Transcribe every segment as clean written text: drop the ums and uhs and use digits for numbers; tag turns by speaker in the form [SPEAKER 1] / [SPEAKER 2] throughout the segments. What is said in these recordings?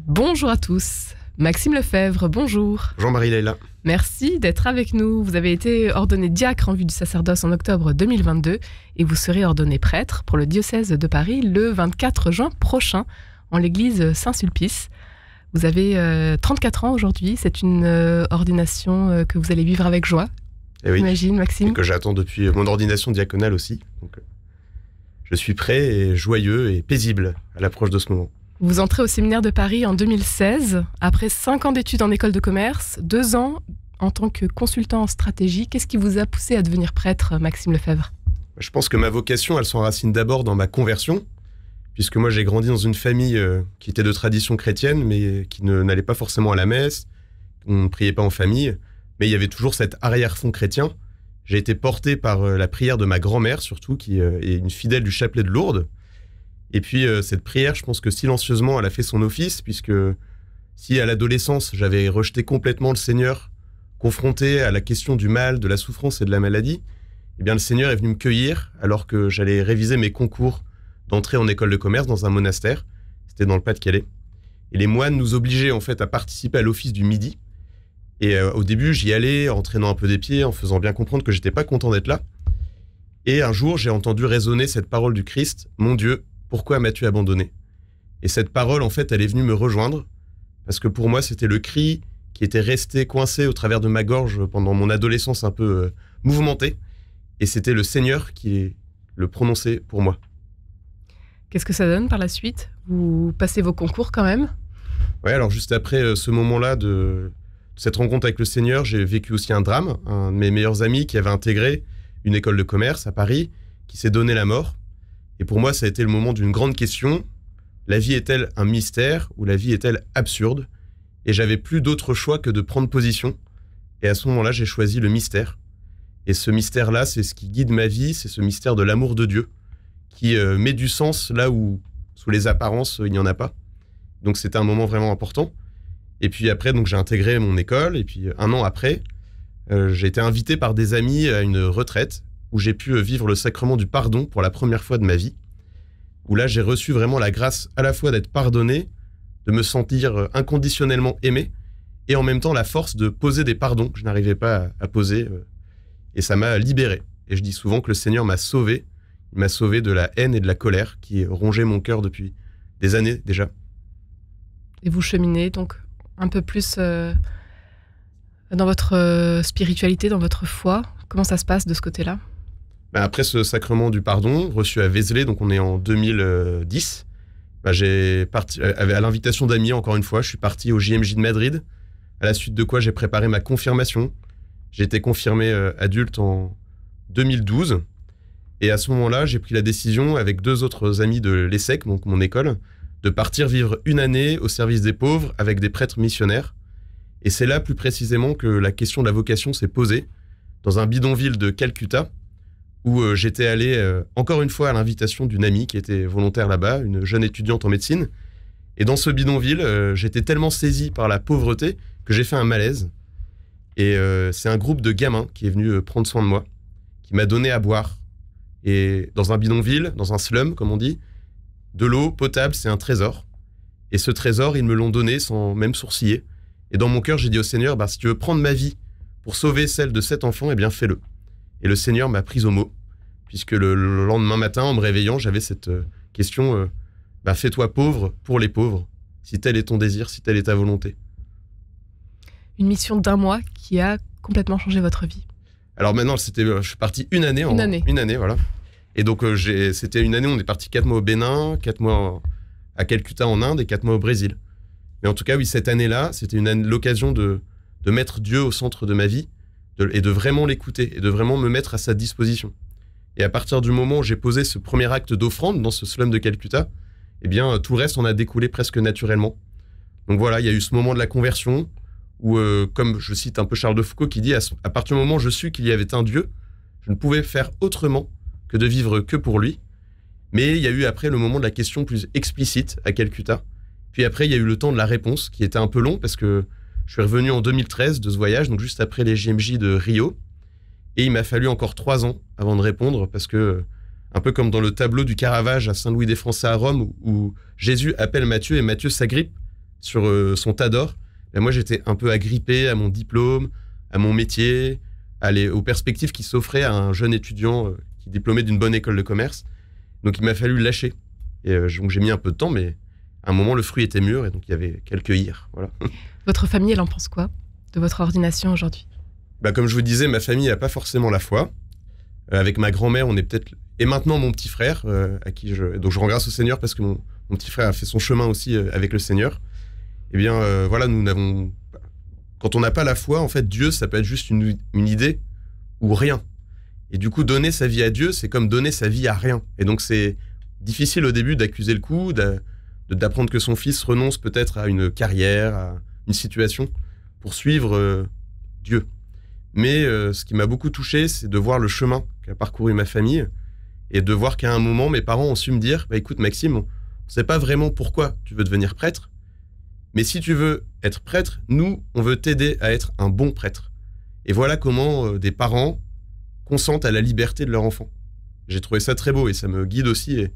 [SPEAKER 1] Bonjour à tous. Maxime Lefebvre, bonjour.
[SPEAKER 2] Jean-Marie Leila.
[SPEAKER 1] Merci d'être avec nous. Vous avez été ordonné diacre en vue du sacerdoce en octobre 2022 et vous serez ordonné prêtre pour le diocèse de Paris le 24 juin prochain en l'église Saint-Sulpice. Vous avez 34 ans aujourd'hui. C'est une ordination que vous allez vivre avec joie.
[SPEAKER 2] Et oui.
[SPEAKER 1] J'imagine, Maxime.
[SPEAKER 2] Et que j'attends depuis mon ordination diaconale aussi. Donc, je suis prêt et joyeux et paisible à l'approche de ce moment.
[SPEAKER 1] Vous entrez au séminaire de Paris en 2016, après 5 ans d'études en école de commerce, 2 ans en tant que consultant en stratégie. Qu'est-ce qui vous a poussé à devenir prêtre, Maxime Lefebvre ?
[SPEAKER 2] Je pense que ma vocation, elle s'enracine d'abord dans ma conversion, puisque moi j'ai grandi dans une famille qui était de tradition chrétienne, mais qui n'allait pas forcément à la messe, on ne priait pas en famille, mais il y avait toujours cet arrière-fond chrétien. J'ai été porté par la prière de ma grand-mère, surtout, qui est une fidèle du chapelet de Lourdes. Et puis cette prière, je pense que silencieusement, elle a fait son office, puisque si à l'adolescence, j'avais rejeté complètement le Seigneur, confronté à la question du mal, de la souffrance et de la maladie, eh bien le Seigneur est venu me cueillir alors que j'allais réviser mes concours d'entrée en école de commerce dans un monastère. C'était dans le Pas-de-Calais. Et les moines nous obligeaient en fait à participer à l'office du midi. Et au début, j'y allais en traînant un peu des pieds, en faisant bien comprendre que j'étais pas content d'être là. Et un jour, j'ai entendu résonner cette parole du Christ, « Mon Dieu, pourquoi m'as-tu abandonné ?» Et cette parole, en fait, elle est venue me rejoindre, parce que pour moi, c'était le cri qui était resté coincé au travers de ma gorge pendant mon adolescence un peu mouvementée. Et c'était le Seigneur qui le prononçait pour moi.
[SPEAKER 1] Qu'est-ce que ça donne par la suite ? Vous passez vos concours quand même ?
[SPEAKER 2] Ouais, alors juste après ce moment-là de cette rencontre avec le Seigneur, j'ai vécu aussi un drame. Un de mes meilleurs amis qui avait intégré une école de commerce à Paris, qui s'est donné la mort. Et pour moi, ça a été le moment d'une grande question. La vie est-elle un mystère ou la vie est-elle absurde ? Et j'avais plus d'autre choix que de prendre position. Et à ce moment-là, j'ai choisi le mystère. Et ce mystère-là, c'est ce qui guide ma vie, c'est ce mystère de l'amour de Dieu, qui met du sens là où, sous les apparences, il n'y en a pas. Donc c'était un moment vraiment important. Et puis après, donc, j'ai intégré mon école, et puis un an après, j'ai été invité par des amis à une retraite, où j'ai pu vivre le sacrement du pardon pour la première fois de ma vie, où là, j'ai reçu vraiment la grâce à la fois d'être pardonné, de me sentir inconditionnellement aimé, et en même temps la force de poser des pardons que je n'arrivais pas à poser, et ça m'a libéré. Et je dis souvent que le Seigneur m'a sauvé, il m'a sauvé de la haine et de la colère qui rongeaient mon cœur depuis des années déjà.
[SPEAKER 1] Et vous cheminez donc un peu plus dans votre spiritualité, dans votre foi. Comment ça se passe de ce côté-là ?
[SPEAKER 2] Après ce sacrement du pardon, reçu à Vézelay, donc on est en 2010, j'ai parti, à l'invitation d'amis, encore une fois, je suis parti au JMJ de Madrid, à la suite de quoi j'ai préparé ma confirmation. J'ai été confirmé adulte en 2012, et à ce moment-là, j'ai pris la décision, avec 2 autres amis de l'ESSEC, donc mon école, de partir vivre 1 année au service des pauvres avec des prêtres missionnaires. Et c'est là, plus précisément, que la question de la vocation s'est posée, dans un bidonville de Calcutta, où j'étais allé, encore une fois, à l'invitation d'une amie qui était volontaire là-bas, une jeune étudiante en médecine. Et dans ce bidonville, j'étais tellement saisi par la pauvreté que j'ai fait un malaise. Et c'est un groupe de gamins qui est venu prendre soin de moi, qui m'a donné à boire. Et dans un bidonville, dans un slum, comme on dit, de l'eau potable, c'est un trésor. Et ce trésor, ils me l'ont donné sans même sourciller. Et dans mon cœur, j'ai dit au Seigneur, si tu veux prendre ma vie pour sauver celle de cet enfant, eh bien fais-le. Et le Seigneur m'a pris au mot, puisque le lendemain matin, en me réveillant, j'avais cette question, fais-toi pauvre pour les pauvres, si tel est ton désir, si telle est ta volonté.
[SPEAKER 1] Une mission d'1 mois qui a complètement changé votre vie.
[SPEAKER 2] Alors maintenant, je suis parti 1 année. Une année, voilà. Et donc, c'était 1 année, on est parti 4 mois au Bénin, 4 mois à Calcutta en Inde et 4 mois au Brésil. Mais en tout cas, oui, cette année-là, c'était l'occasion de mettre Dieu au centre de ma vie et de vraiment l'écouter et de vraiment me mettre à sa disposition. Et à partir du moment où j'ai posé ce premier acte d'offrande dans ce slum de Calcutta, eh bien, tout le reste en a découlé presque naturellement. Donc voilà, il y a eu ce moment de la conversion où, comme je cite un peu Charles de Foucault qui dit « À partir du moment où je sus qu'il y avait un Dieu, je ne pouvais faire autrement que de vivre que pour lui. » Mais il y a eu après le moment de la question plus explicite à Calcutta. Puis après, il y a eu le temps de la réponse qui était un peu long parce que je suis revenu en 2013 de ce voyage, donc juste après les JMJ de Rio. Et il m'a fallu encore 3 ans avant de répondre parce que, un peu comme dans le tableau du Caravage à Saint-Louis des Français à Rome où Jésus appelle Matthieu et Matthieu s'agrippe sur son tas d'or, ben moi j'étais un peu agrippé à mon diplôme, à mon métier, aux perspectives qui s'offraient à un jeune étudiant qui est diplômé d'une bonne école de commerce. Donc il m'a fallu lâcher. Et donc j'ai mis un peu de temps, mais à un moment le fruit était mûr et donc il y avait qu'à le cueillir. Voilà.
[SPEAKER 1] Votre famille, elle en pense quoi de votre ordination aujourd'hui?
[SPEAKER 2] Bah, comme je vous disais, ma famille n'a pas forcément la foi. Avec ma grand-mère, on est peut-être... Et maintenant, mon petit frère, à qui donc je rends grâce au Seigneur parce que mon petit frère a fait son chemin aussi avec le Seigneur. Eh bien, voilà, nous n'avons... Quand on n'a pas la foi, en fait, Dieu, ça peut être juste une idée ou rien. Et du coup, donner sa vie à Dieu, c'est comme donner sa vie à rien. Et donc, c'est difficile au début d'accuser le coup, d'apprendre que son fils renonce peut-être à une carrière, à une situation, pour suivre Dieu. Mais ce qui m'a beaucoup touché, c'est de voir le chemin qu'a parcouru ma famille et de voir qu'à un moment, mes parents ont su me dire « Écoute Maxime, on ne sait pas vraiment pourquoi tu veux devenir prêtre, mais si tu veux être prêtre, nous, on veut t'aider à être un bon prêtre. » Et voilà comment des parents consentent à la liberté de leur enfant. J'ai trouvé ça très beau et ça me guide aussi.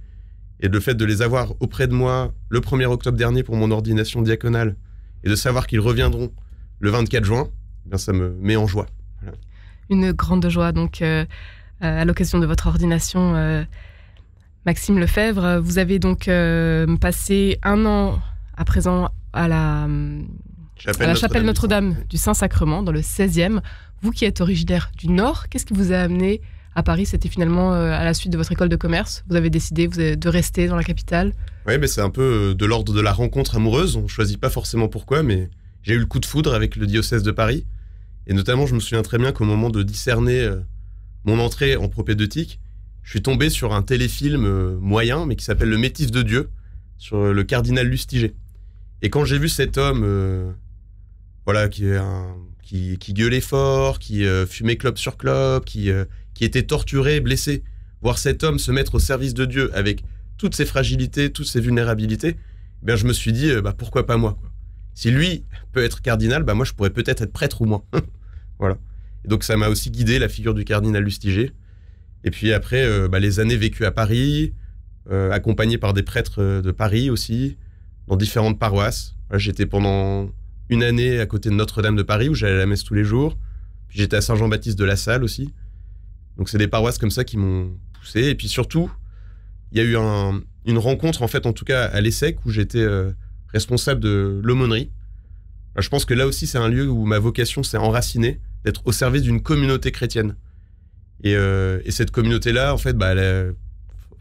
[SPEAKER 2] Et le fait de les avoir auprès de moi le 1er octobre dernier pour mon ordination diaconale et de savoir qu'ils reviendront le 24 juin, eh bien ça me met en joie. Voilà.
[SPEAKER 1] Une grande joie, donc, à l'occasion de votre ordination, Maxime Lefebvre. Vous avez donc passé 1 an à présent à la chapelle Notre-Dame du Saint-Sacrement, dans le 16e. Vous qui êtes originaire du Nord, qu'est-ce qui vous a amené à Paris? C'était finalement à la suite de votre école de commerce. Vous avez décidé de rester dans la capitale?
[SPEAKER 2] Oui, mais c'est un peu de l'ordre de la rencontre amoureuse. On ne choisit pas forcément pourquoi, mais j'ai eu le coup de foudre avec le diocèse de Paris. Et notamment, je me souviens très bien qu'au moment de discerner mon entrée en propédeutique, je suis tombé sur un téléfilm moyen, mais qui s'appelle Le Métis de Dieu, sur le cardinal Lustiger. Et quand j'ai vu cet homme voilà, qui gueulait fort, qui fumait clope sur clope, qui était torturé, blessé, voir cet homme se mettre au service de Dieu avec toutes ses fragilités, toutes ses vulnérabilités, eh bien je me suis dit, pourquoi pas moi, quoi. Si lui peut être cardinal, moi je pourrais peut-être être prêtre ou moins. Voilà. Et donc ça m'a aussi guidé, la figure du cardinal Lustiger. Et puis après, les années vécues à Paris, accompagné par des prêtres de Paris aussi, dans différentes paroisses. Voilà, j'étais pendant 1 année à côté de Notre-Dame de Paris, où j'allais à la messe tous les jours. Puis j'étais à Saint-Jean-Baptiste de la Salle aussi. Donc c'est des paroisses comme ça qui m'ont poussé. Et puis surtout, il y a eu une rencontre, en fait, en tout cas à l'ESSEC, où j'étais responsable de l'aumônerie. Je pense que là aussi, c'est un lieu où ma vocation s'est enracinée, d'être au service d'une communauté chrétienne. Et cette communauté-là, en fait,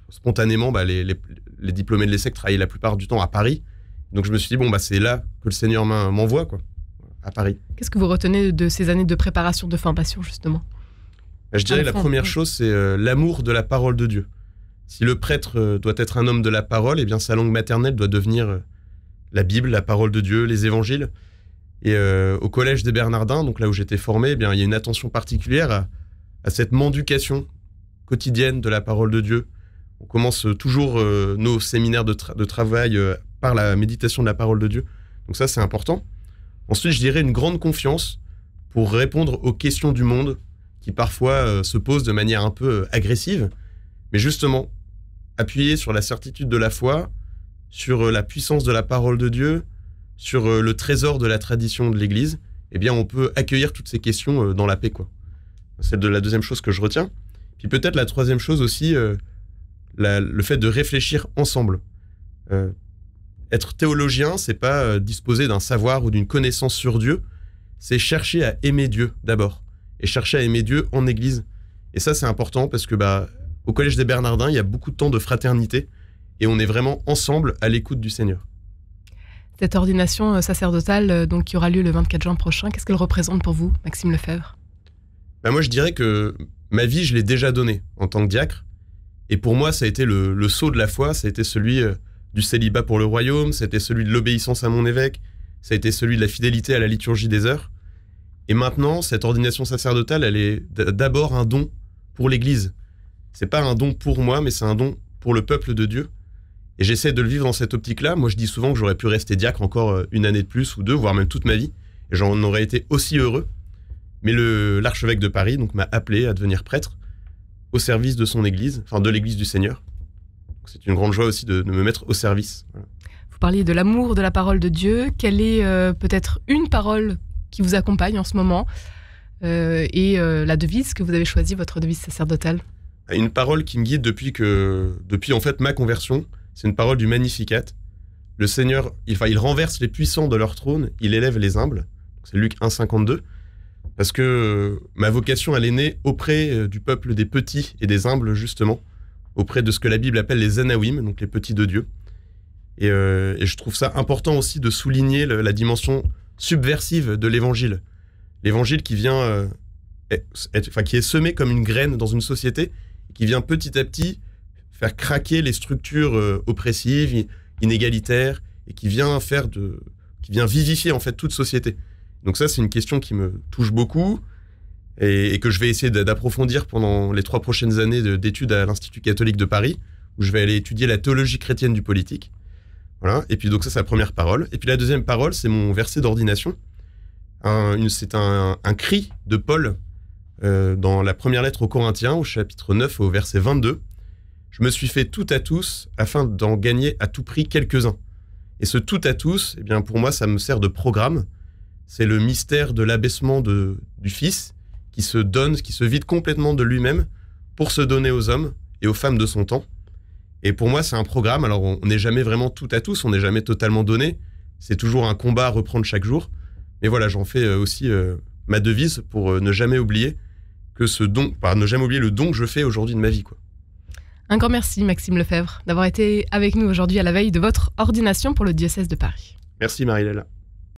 [SPEAKER 2] spontanément, les diplômés de l'ESSEC travaillaient la plupart du temps à Paris. Donc je me suis dit, c'est là que le Seigneur m'envoie, quoi, à Paris.
[SPEAKER 1] Qu'est-ce que vous retenez de ces années de préparation, de formation, justement?
[SPEAKER 2] Je dirais la première chose, c'est l'amour de la parole de Dieu. Si le prêtre doit être un homme de la parole, eh bien sa langue maternelle doit devenir la Bible, la parole de Dieu, les évangiles. Et au collège des Bernardins, donc là où j'étais formé, eh bien, il y a une attention particulière à cette mendication quotidienne de la parole de Dieu. On commence toujours nos séminaires de travail par la méditation de la parole de Dieu. Donc ça, c'est important. Ensuite, je dirais une grande confiance pour répondre aux questions du monde qui parfois se posent de manière un peu agressive. Mais justement, appuyer sur la certitude de la foi, sur la puissance de la parole de Dieu, sur le trésor de la tradition de l'Église, eh bien, on peut accueillir toutes ces questions dans la paix, quoi. C'est la deuxième chose que je retiens. Puis peut-être la troisième chose aussi, le fait de réfléchir ensemble. Être théologien, c'est pas disposer d'un savoir ou d'une connaissance sur Dieu, c'est chercher à aimer Dieu d'abord, et chercher à aimer Dieu en Église. Et ça, c'est important parce que au Collège des Bernardins, il y a beaucoup de temps de fraternité, et on est vraiment ensemble à l'écoute du Seigneur.
[SPEAKER 1] Cette ordination sacerdotale, donc, qui aura lieu le 24 juin prochain, qu'est-ce qu'elle représente pour vous, Maxime Lefebvre?
[SPEAKER 2] Moi, je dirais que ma vie, je l'ai déjà donnée en tant que diacre. Et pour moi, ça a été le sceau de la foi, ça a été celui du célibat pour le royaume, ça a été celui de l'obéissance à mon évêque, ça a été celui de la fidélité à la liturgie des heures. Et maintenant, cette ordination sacerdotale, elle est d'abord un don pour l'Église. C'est pas un don pour moi, mais c'est un don pour le peuple de Dieu. Et j'essaie de le vivre dans cette optique-là. Moi, je dis souvent que j'aurais pu rester diacre encore 1 année de plus ou 2, voire même toute ma vie. Et j'en aurais été aussi heureux. Mais l'archevêque de Paris donc, m'a appelé à devenir prêtre au service de son Église, enfin de l'Église du Seigneur. Donc, c'est une grande joie aussi de me mettre au service. Voilà.
[SPEAKER 1] Vous parliez de l'amour de la parole de Dieu. Quelle est peut-être une parole qui vous accompagne en ce moment et la devise que vous avez choisie, votre devise sacerdotale?
[SPEAKER 2] Une parole qui me guide depuis en fait ma conversion, c'est une parole du Magnificat. Le Seigneur, il renverse les puissants de leur trône, il élève les humbles. C'est Luc 1,52. Parce que ma vocation, elle est née auprès du peuple des petits et des humbles, justement, auprès de ce que la Bible appelle les Anawim, donc les petits de Dieu. Et je trouve ça important aussi de souligner la dimension subversive de l'Évangile. L'Évangile qui vient, qui est semé comme une graine dans une société, qui vient petit à petit faire craquer les structures oppressives, inégalitaires, et qui vient vivifier en fait toute société. Donc ça, c'est une question qui me touche beaucoup et que je vais essayer d'approfondir pendant les 3 prochaines années d'études à l'Institut catholique de Paris, où je vais aller étudier la théologie chrétienne du politique. Voilà. Et puis donc ça, c'est la première parole. Et puis la deuxième parole, c'est mon verset d'ordination. C'est un cri de Paul dans la première lettre aux Corinthiens, au chapitre 9, au verset 22. « Je me suis fait tout à tous afin d'en gagner à tout prix quelques-uns. » Et ce tout à tous, eh bien pour moi, ça me sert de programme. C'est le mystère de l'abaissement du Fils qui se donne, qui se vide complètement de lui-même pour se donner aux hommes et aux femmes de son temps. Et pour moi, c'est un programme. Alors, on n'est jamais vraiment tout à tous, on n'est jamais totalement donné. C'est toujours un combat à reprendre chaque jour. Mais voilà, j'en fais aussi ma devise pour ne jamais oublier ne jamais oublier le don que je fais aujourd'hui de ma vie, quoi.
[SPEAKER 1] Un grand merci, Maxime Lefebvre, d'avoir été avec nous aujourd'hui à la veille de votre ordination pour le diocèse de Paris.
[SPEAKER 2] Merci, Marie-Léla.